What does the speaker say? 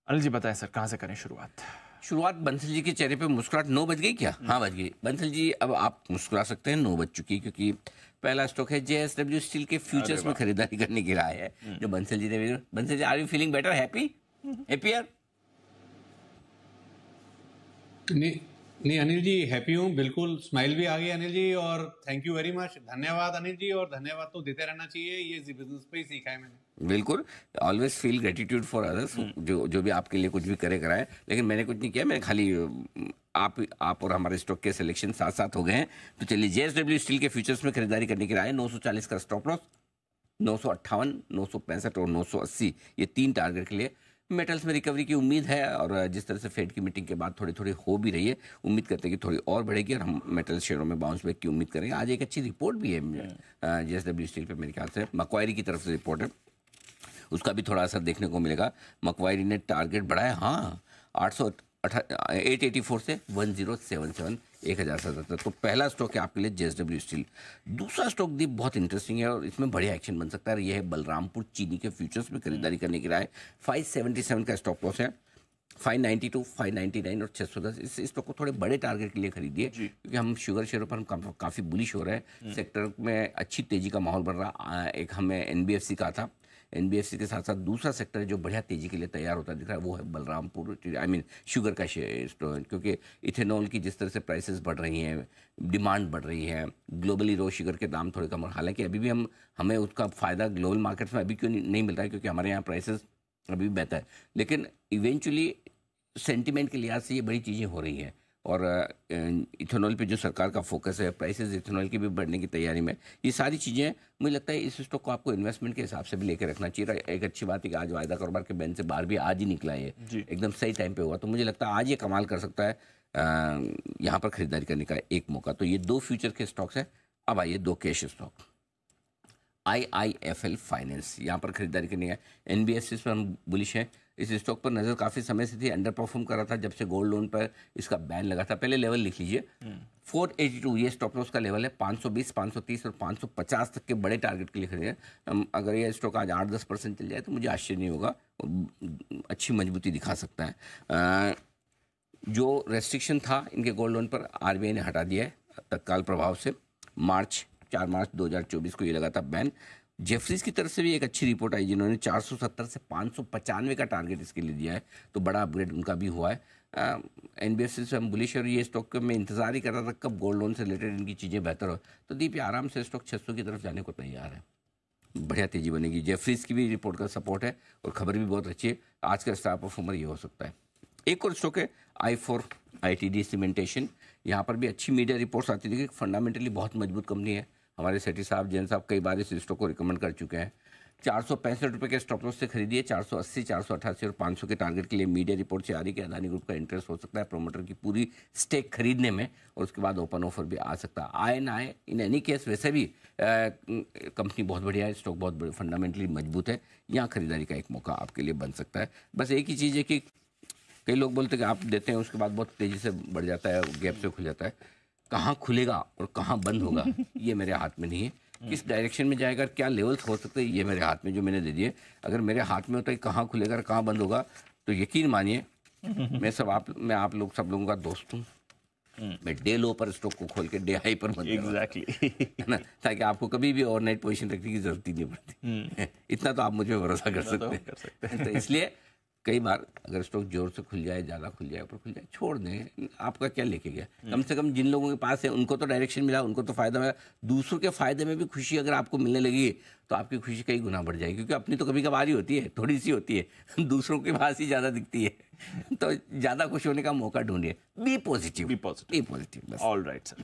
अनिल जी बताएं सर, कहाँ से करें शुरुआत? शुरुआत बंसल जी के चेहरे पे मुस्कुराहट 9 बज गई क्या? हाँ बज गई। बंसल जी अब आप मुस्कुरा सकते हैं, 9 बज चुकी, क्योंकि पहला स्टॉक है जेएसडब्ल्यू स्टील के अरे फ्यूचर्स में वाह। खरीदारी करने की राय है जो बंसल जी ने। Bansal ji, are you feeling better, happy, happier? नहीं नहीं अनिल जी, हैप्पी हूँ, बिल्कुल स्माइल भी आ गई अनिल जी। और थैंक यू वेरी मच, धन्यवाद अनिल जी। और धन्यवाद तो देते रहना चाहिए, ये इसी बिजनेस पे ही सीखा है मैंने। बिल्कुल, always feel gratitude for others, जो भी आपके लिए कुछ भी करे कराए। लेकिन मैंने कुछ नहीं किया, मैंने खाली आप और हमारे स्टॉक के सिलेक्शन साथ साथ हो गए हैं। तो चलिए, जेएसडब्ल्यू स्टील के फ्यूचर्स में खरीदारी करने की राय है। 940 का स्टॉप लॉस, 958, 965 और 980, ये 3 टारगेट के लिए। मेटल्स में रिकवरी की उम्मीद है, और जिस तरह से फेड की मीटिंग के बाद थोड़ी थोड़ी हो भी रही है, उम्मीद करते हैं कि थोड़ी और बढ़ेगी और हम मेटल शेयरों में बाउंस बैक की उम्मीद करेंगे। आज एक अच्छी रिपोर्ट भी है जेएसडब्ल्यू स्टील पे, मेरे ख्याल से मक्वायरी की तरफ से रिपोर्ट है, उसका भी थोड़ा असर देखने को मिलेगा। मक्वायरी ने टारगेट बढ़ाया, हाँ, 884 से 1077, 1077। तो पहला स्टॉक है आपके लिए जेएसडब्ल्यू स्टील। दूसरा स्टॉक दी बहुत इंटरेस्टिंग है और इसमें बढ़िया एक्शन बन सकता है। यह है बलरामपुर चीनी के फ्यूचर्स में खरीदारी करने की राय। 577 का स्टॉप लॉस है, 592, 599 और 610। इस स्टॉक को थोड़े बड़े टारगेट के लिए खरीदिए, क्योंकि हम शुगर शेयरों पर हम काफ़ी बुलिश हो रहे हैं। सेक्टर में अच्छी तेजी का माहौल बन रहा। एक हमें एनबीएफसी का था, एनबीएफसी के साथ साथ दूसरा सेक्टर जो बढ़िया तेजी के लिए तैयार होता दिख रहा है वो है बलरामपुर, शुगर का शेयर, क्योंकि इथेनॉल की जिस तरह से प्राइसेस बढ़ रही हैं, डिमांड बढ़ रही है, ग्लोबली रो शुगर के दाम थोड़े कम हो। हालांकि अभी भी हमें उसका फ़ायदा ग्लोबल मार्केट्स में अभी क्यों नहीं मिल रहा है, क्योंकि हमारे यहाँ प्राइसेस अभी भी बेहतर है। लेकिन इवेंचुअली सेंटिमेंट के लिहाज से ये बड़ी चीज़ें हो रही हैं। और इथेनॉल पे जो सरकार का फोकस है, प्राइसेस इथेनॉल की भी बढ़ने की तैयारी में, ये सारी चीज़ें मुझे लगता है इस स्टॉक को आपको इन्वेस्टमेंट के हिसाब से भी लेकर रखना चाहिए। एक अच्छी बात है कि आज वायदा कारोबार के बैन से बाहर भी आज ही निकला है, एकदम सही टाइम पे हुआ। तो मुझे लगता है आज ये कमाल कर सकता है, यहाँ पर खरीदारी करने का एक मौका। तो ये 2 फ्यूचर के स्टॉक्स हैं। अब आइए 2 कैश स्टॉक। आईआईएफएल फाइनेंस, यहाँ पर खरीदारी करनी है। एनबीएफसी पर हम बुलिश हैं। इस स्टॉक पर नज़र काफ़ी समय से थी, अंडर परफॉर्म कर रहा था जब से गोल्ड लोन पर इसका बैन लगा था। पहले लेवल लिख लीजिए, 482 ये स्टॉप लॉस का लेवल है। 520, 530 और 550 तक के बड़े टारगेट के लिए खरीदें। अगर ये स्टॉक आज 8-10% चल जाए तो मुझे आश्चर्य नहीं होगा, अच्छी मजबूती दिखा सकता है। जो रेस्ट्रिक्शन था इनके गोल्ड लोन पर, आरबीआई ने हटा दिया है तत्काल प्रभाव से। 4 मार्च 2024 को ये लगा था बैन। जेफरीज की तरफ से भी एक अच्छी रिपोर्ट आई, जिन्होंने 470 से 595 का टारगेट इसके लिए दिया है, तो बड़ा अपग्रेड उनका भी हुआ है। एनबीएफसी से हम बुलिश, और ये स्टॉक में इंतजार ही कर रहा था कब गोल्ड लोन से रिलेटेड इनकी चीज़ें बेहतर हो। तो दीप आराम से स्टॉक 600 की तरफ जाने को तैयार है, बढ़िया तेजी बनेगी। जेफरीज की भी रिपोर्ट का सपोर्ट है और खबर भी बहुत अच्छी है। आज का स्टार परफॉर्मर ये हो सकता है। एक और स्टॉक है i4 ITD सीमेंटेशन। यहाँ पर भी अच्छी मीडिया रिपोर्ट्स आती थी कि फंडामेंटली बहुत मजबूत कंपनी है। हमारे सेठी साहब, जैन साहब कई बार इस स्टॉक को रिकमेंड कर चुके हैं। 465 रुपये के स्टॉप लॉस से खरीदिए। 480, 488 और 500 के टारगेट के लिए मीडिया रिपोर्ट से आ रही कि अदानी ग्रुप का इंटरेस्ट हो सकता है प्रोमोटर की पूरी स्टेक खरीदने में, और उसके बाद ओपन ऑफर भी आ सकता है। INI इन एनी केस वैसे भी कंपनी बहुत बढ़िया है, स्टॉक बहुत फंडामेंटली मजबूत है, यहाँ खरीदारी का एक मौका आपके लिए बन सकता है। बस एक ही चीज़ है कि कई लोग बोलते हैं कि आप देते हैं उसके बाद बहुत तेज़ी से बढ़ जाता है, गैप से खुल जाता है। कहाँ खुलेगा और कहाँ बंद होगा ये मेरे हाथ में नहीं है। किस डायरेक्शन में जाएगा, क्या लेवल्स हो सकते हैं, ये मेरे हाथ में, जो मैंने दे दिए। अगर मेरे हाथ में होता है कहाँ खुलेगा और कहाँ बंद होगा, तो यकीन मानिए मैं आप लोग सब लोगों का दोस्त हूँ। मैं डे लो पर स्टॉक को खोल के डे हाई पर बंद एग्जैक्टली ना, ताकि आपको कभी भी ओवरनाइट पोजीशन रखने की जरूरत ही नहीं पड़ती। इतना तो आप मुझ पर भरोसा कर सकते हैं। तो इसलिए कई बार अगर स्टॉक जोर से खुल जाए, ज़्यादा खुल जाए, ऊपर खुल जाए, छोड़ दें, आपका क्या लेके गया। कम से कम जिन लोगों के पास है उनको तो डायरेक्शन मिला, उनको तो फायदा मिला। दूसरों के फायदे में भी खुशी अगर आपको मिलने लगी तो आपकी खुशी कई गुना बढ़ जाएगी, क्योंकि अपनी तो कभी कभार ही होती है, थोड़ी सी होती है, दूसरों के पास ही ज़्यादा दिखती है। तो ज़्यादा खुश होने का मौका ढूंढिए। बी पॉजिटिव, बी पॉजिटिव, बस। All right sir.